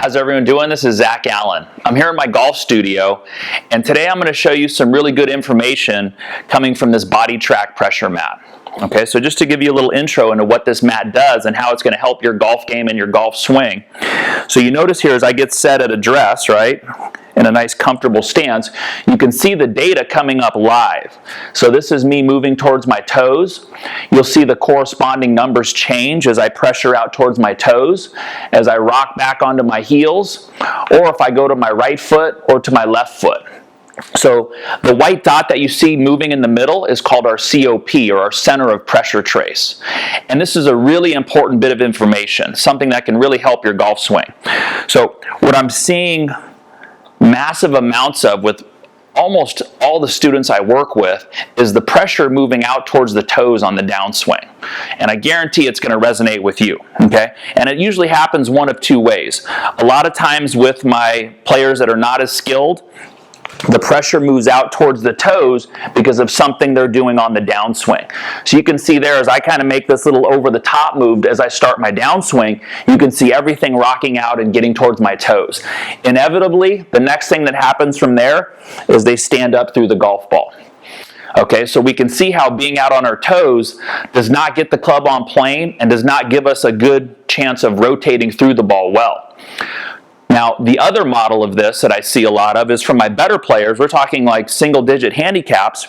How's everyone doing? This is Zach Allen. I'm here in my golf studio, and today I'm going to show you some really good information coming from this BodiTrak pressure mat. Okay, so just to give you a little intro into what this mat does and how it's going to help your golf game and your golf swing. So you notice here as I get set at address, right, in a nice comfortable stance, you can see the data coming up live. So this is me moving towards my toes. You'll see the corresponding numbers change as I pressure out towards my toes, as I rock back onto my heels, or if I go to my right foot or to my left foot. So the white dot that you see moving in the middle is called our COP, or our center of pressure trace. And this is a really important bit of information, something that can really help your golf swing. So what I'm seeing massive amounts of with almost all the students I work with is the pressure moving out towards the toes on the downswing. And I guarantee it's going to resonate with you, okay? And it usually happens one of two ways. A lot of times with my players that are not as skilled, the pressure moves out towards the toes because of something they're doing on the downswing. So you can see there as I kind of make this little over the top move as I start my downswing, you can see everything rocking out and getting towards my toes. Inevitably, the next thing that happens from there is they stand up through the golf ball. Okay, so we can see how being out on our toes does not get the club on plane and does not give us a good chance of rotating through the ball well. Now, the other model of this that I see a lot of is from my better players. We're talking like single-digit handicaps.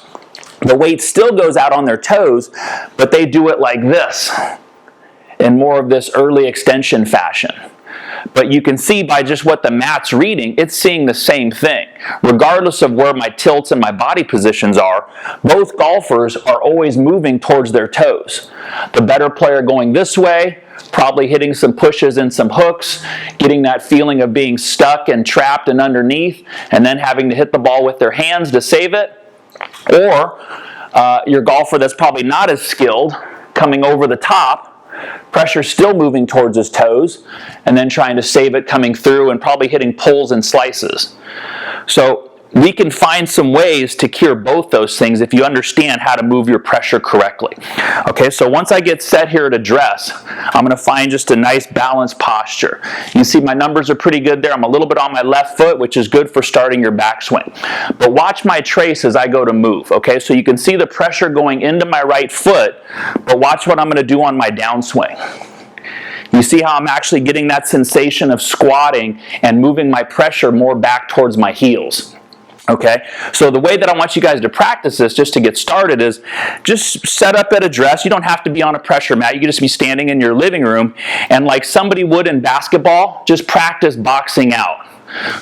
The weight still goes out on their toes, but they do it like this, in more of this early extension fashion. But you can see by just what the mat's reading, it's seeing the same thing. Regardless of where my tilts and my body positions are, both golfers are always moving towards their toes. The better player going this way, probably hitting some pushes and some hooks, getting that feeling of being stuck and trapped and underneath, and then having to hit the ball with their hands to save it. Or your golfer that's probably not as skilled, coming over the top, pressure still moving towards his toes, and then trying to save it coming through and probably hitting pulls and slices. So we can find some ways to cure both those things if you understand how to move your pressure correctly. Okay, so once I get set here at address, I'm going to find just a nice balanced posture. You see my numbers are pretty good there. I'm a little bit on my left foot, which is good for starting your backswing. But watch my trace as I go to move. Okay, so you can see the pressure going into my right foot, but watch what I'm going to do on my downswing. You see how I'm actually getting that sensation of squatting and moving my pressure more back towards my heels. Okay, so the way that I want you guys to practice this, just to get started, is just set up at address. You don't have to be on a pressure mat. You can just be standing in your living room, and like somebody would in basketball, just practice boxing out.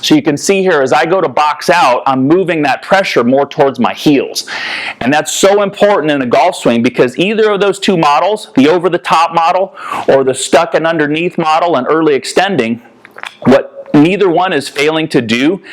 So you can see here, as I go to box out, I'm moving that pressure more towards my heels. And that's so important in a golf swing because either of those two models, the over-the-top model or the stuck and underneath model and early extending, what neither one is failing to do,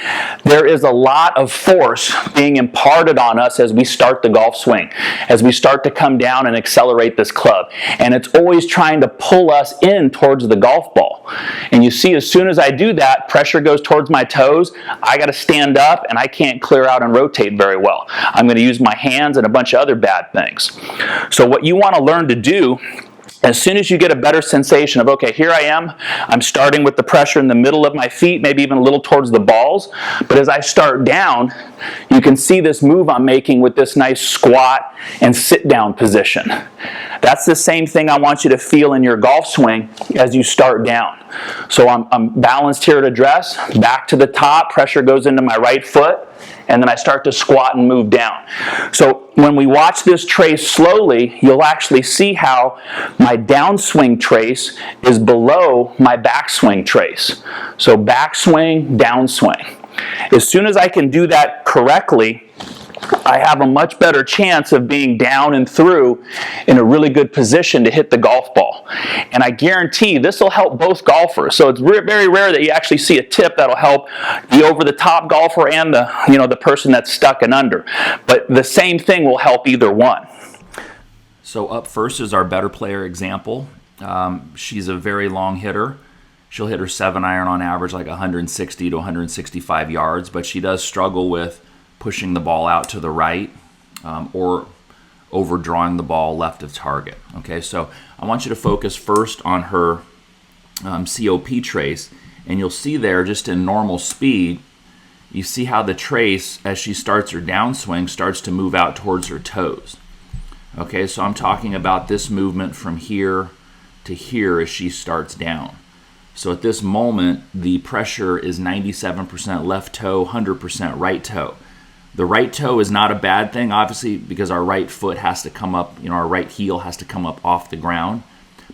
there is a lot of force being imparted on us as we start the golf swing, as we start to come down and accelerate this club. And it's always trying to pull us in towards the golf ball. And you see, as soon as I do that, pressure goes towards my toes. I got to stand up, and I can't clear out and rotate very well. I'm going to use my hands and a bunch of other bad things. So what you want to learn to do, as soon as you get a better sensation of, okay, here I am, I'm starting with the pressure in the middle of my feet, maybe even a little towards the balls, but as I start down, you can see this move I'm making with this nice squat and sit down position. That's the same thing I want you to feel in your golf swing as you start down. So I'm balanced here at address, back to the top, pressure goes into my right foot, and then I start to squat and move down. So when we watch this trace slowly, you'll actually see how my downswing trace is below my backswing trace. So backswing, downswing. As soon as I can do that correctly, I have a much better chance of being down and through in a really good position to hit the golf ball. And I guarantee this will help both golfers. So it's very rare that you actually see a tip that'll help the over-the-top golfer and the person that's stuck and under. But the same thing will help either one. So up first is our better player example. She's a very long hitter. She'll hit her 7-iron on average like 160 to 165 yards, but she does struggle with pushing the ball out to the right or overdrawing the ball left of target. Okay, so I want you to focus first on her COP trace And you'll see there, just in normal speed, you see how the trace, as she starts her downswing, starts to move out towards her toes. Okay, so I'm talking about this movement from here to here as she starts down. So at this moment, the pressure is 97% left toe, 100% right toe. The right toe is not a bad thing, obviously, because our right foot has to come up, our right heel has to come up off the ground.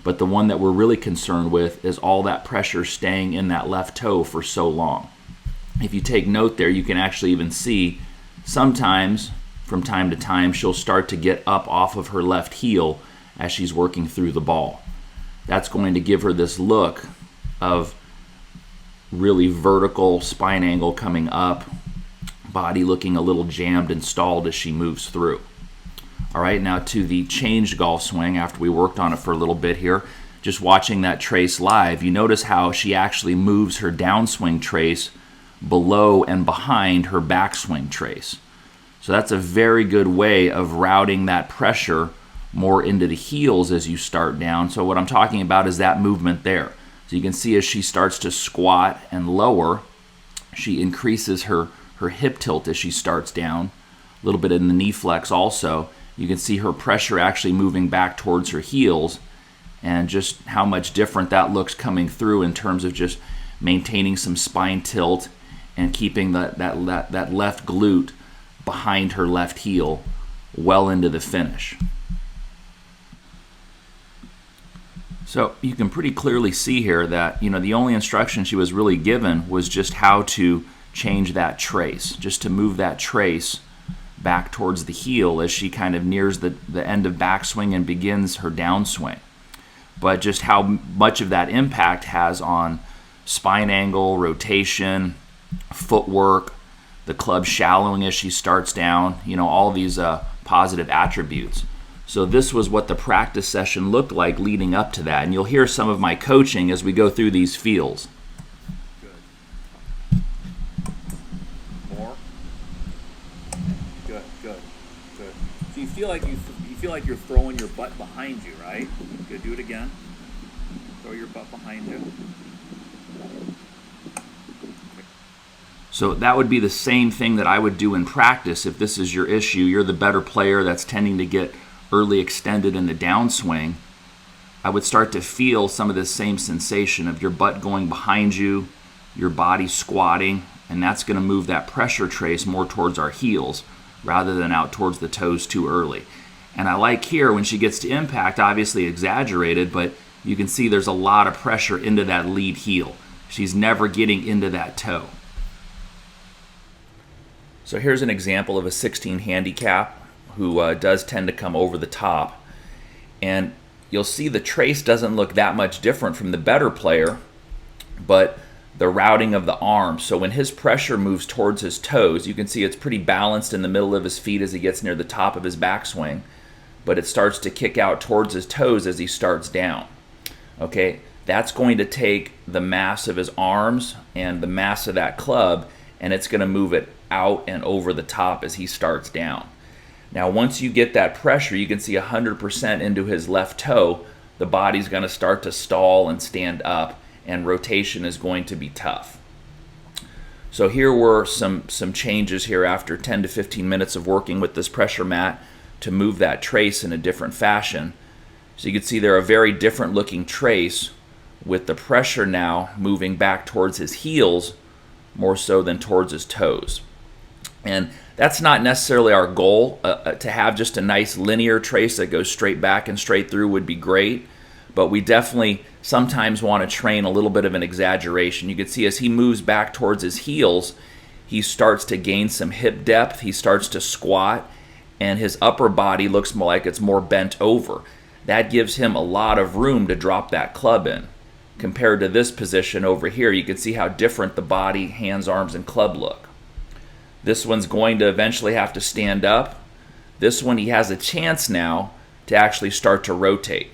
But the one that we're really concerned with is all that pressure staying in that left toe for so long. If you take note there, you can actually even see sometimes, from time to time, she'll start to get up off of her left heel as she's working through the ball. That's going to give her this look of really vertical spine angle coming up, body looking a little jammed and stalled as she moves through. All right, now to the changed golf swing after we worked on it for a little bit here. Just watching that trace live, you notice how she actually moves her downswing trace below and behind her backswing trace. So that's a very good way of routing that pressure more into the heels as you start down. So what I'm talking about is that movement there. So you can see as she starts to squat and lower, she increases her hip tilt as she starts down, a little bit in the knee flex also. You can see her pressure actually moving back towards her heels, and just how much different that looks coming through in terms of just maintaining some spine tilt and keeping that left glute behind her left heel well into the finish. So you can pretty clearly see here that the only instruction she was really given was just how to change that trace, just to move that trace back towards the heel as she kind of nears the end of backswing and begins her downswing. But just how much of that impact has on spine angle, rotation, footwork, the club shallowing as she starts down, all these positive attributes. So this was what the practice session looked like leading up to that. And you'll hear some of my coaching as we go through these feels. Good. More. Good. So you feel like you're throwing your butt behind you, right? Good. Do it again. Throw your butt behind you. So that would be the same thing that I would do in practice if this is your issue. You're the better player that's tending to get early extended in the downswing. I would start to feel some of this same sensation of your butt going behind you, your body squatting, and that's going to move that pressure trace more towards our heels rather than out towards the toes too early. And I like here when she gets to impact, obviously exaggerated, but you can see there's a lot of pressure into that lead heel. She's never getting into that toe. So here's an example of a 16 handicap who does tend to come over the top. And you'll see the trace doesn't look that much different from the better player, but the routing of the arms. So when his pressure moves towards his toes, you can see it's pretty balanced in the middle of his feet as he gets near the top of his backswing, but it starts to kick out towards his toes as he starts down. Okay, that's going to take the mass of his arms and the mass of that club, and it's going to move it out and over the top as he starts down. Now, once you get that pressure, you can see 100% into his left toe, the body's going to start to stall and stand up, and rotation is going to be tough. So here were some changes here after 10 to 15 minutes of working with this pressure mat to move that trace in a different fashion. So you can see they're a very different looking trace with the pressure now moving back towards his heels more so than towards his toes. And that's not necessarily our goal. To have just a nice linear trace that goes straight back and straight through would be great, but we definitely sometimes want to train a little bit of an exaggeration. You can see as he moves back towards his heels, he starts to gain some hip depth, he starts to squat, and his upper body looks more like it's more bent over. That gives him a lot of room to drop that club in. Compared to this position over here, you can see how different the body, hands, arms, and club look. This one's going to eventually have to stand up. This one, he has a chance now to actually start to rotate,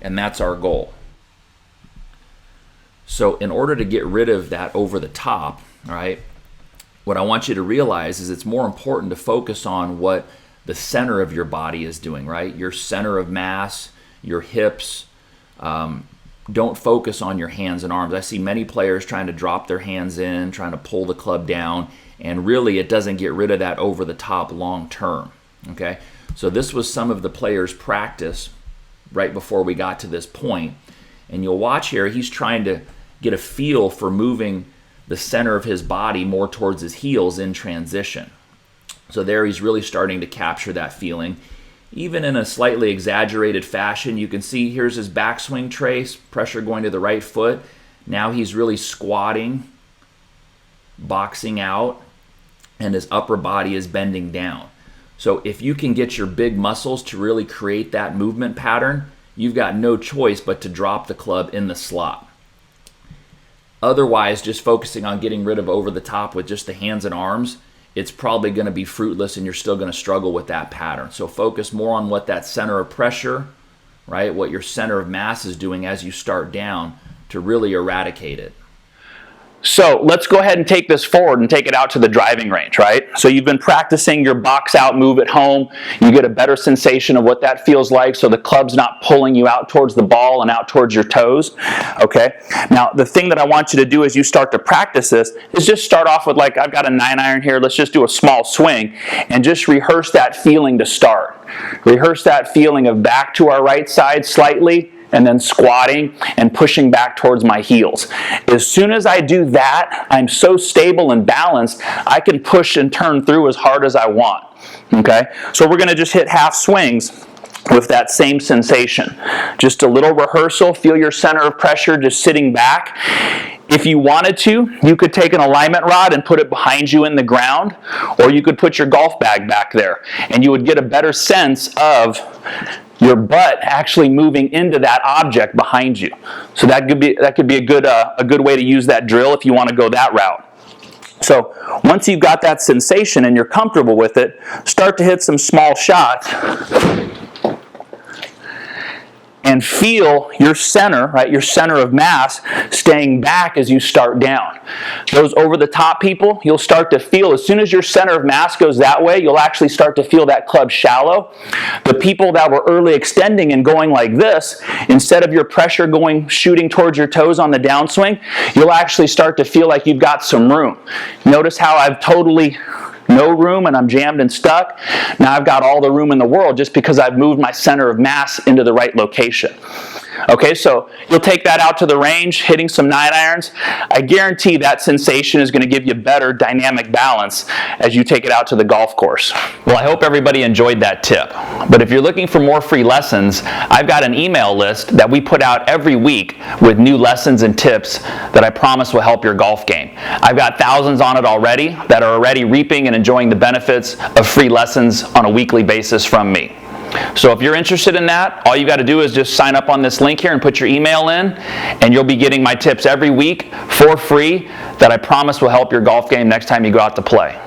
and that's our goal. So in order to get rid of that over the top, all right, what I want you to realize is it's more important to focus on what the center of your body is doing, right? Your center of mass, your hips, don't focus on your hands and arms. I see many players trying to drop their hands in, trying to pull the club down, and really it doesn't get rid of that over the top long term. Okay, so this was some of the players' practice right before we got to this point. And you'll watch here, he's trying to get a feel for moving the center of his body more towards his heels in transition. So there he's really starting to capture that feeling. Even in a slightly exaggerated fashion, you can see here's his backswing trace, pressure going to the right foot. Now he's really squatting, boxing out, and his upper body is bending down. So if you can get your big muscles to really create that movement pattern, you've got no choice but to drop the club in the slot. Otherwise, just focusing on getting rid of over the top with just the hands and arms, it's probably going to be fruitless and you're still going to struggle with that pattern. So focus more on what that center of pressure, right, what your center of mass is doing as you start down to really eradicate it. So let's go ahead and take this forward and take it out to the driving range, right? So you've been practicing your box out move at home. You get a better sensation of what that feels like, so the club's not pulling you out towards the ball and out towards your toes, okay? Now, the thing that I want you to do as you start to practice this is just start off with, like, I've got a 9-iron here. Let's just do a small swing and just rehearse that feeling to start. Rehearse that feeling of back to our right side slightly, and then squatting and pushing back towards my heels. As soon as I do that, I'm so stable and balanced, I can push and turn through as hard as I want. Okay? So we're going to just hit half swings with that same sensation. Just a little rehearsal. Feel your center of pressure just sitting back. If you wanted to, you could take an alignment rod and put it behind you in the ground, or you could put your golf bag back there, and you would get a better sense of your butt actually moving into that object behind you. So that could be a good way to use that drill if you want to go that route. So once you've got that sensation and you're comfortable with it, start to hit some small shots and feel your center, right, your center of mass staying back as you start down. Those over-the-top people, you'll start to feel, as soon as your center of mass goes that way, you'll actually start to feel that club shallow. The people that were early extending and going like this, instead of your pressure shooting towards your toes on the downswing, you'll actually start to feel like you've got some room. Notice how I've totally no room and I'm jammed and stuck. Now I've got all the room in the world just because I've moved my center of mass into the right location. Okay, so you'll take that out to the range, hitting some 9-irons. I guarantee that sensation is going to give you better dynamic balance as you take it out to the golf course. Well, I hope everybody enjoyed that tip. But if you're looking for more free lessons, I've got an email list that we put out every week with new lessons and tips that I promise will help your golf game. I've got thousands on it already that are already reaping and enjoying the benefits of free lessons on a weekly basis from me. So if you're interested in that, all you got to do is just sign up on this link here and put your email in, and you'll be getting my tips every week for free that I promise will help your golf game next time you go out to play.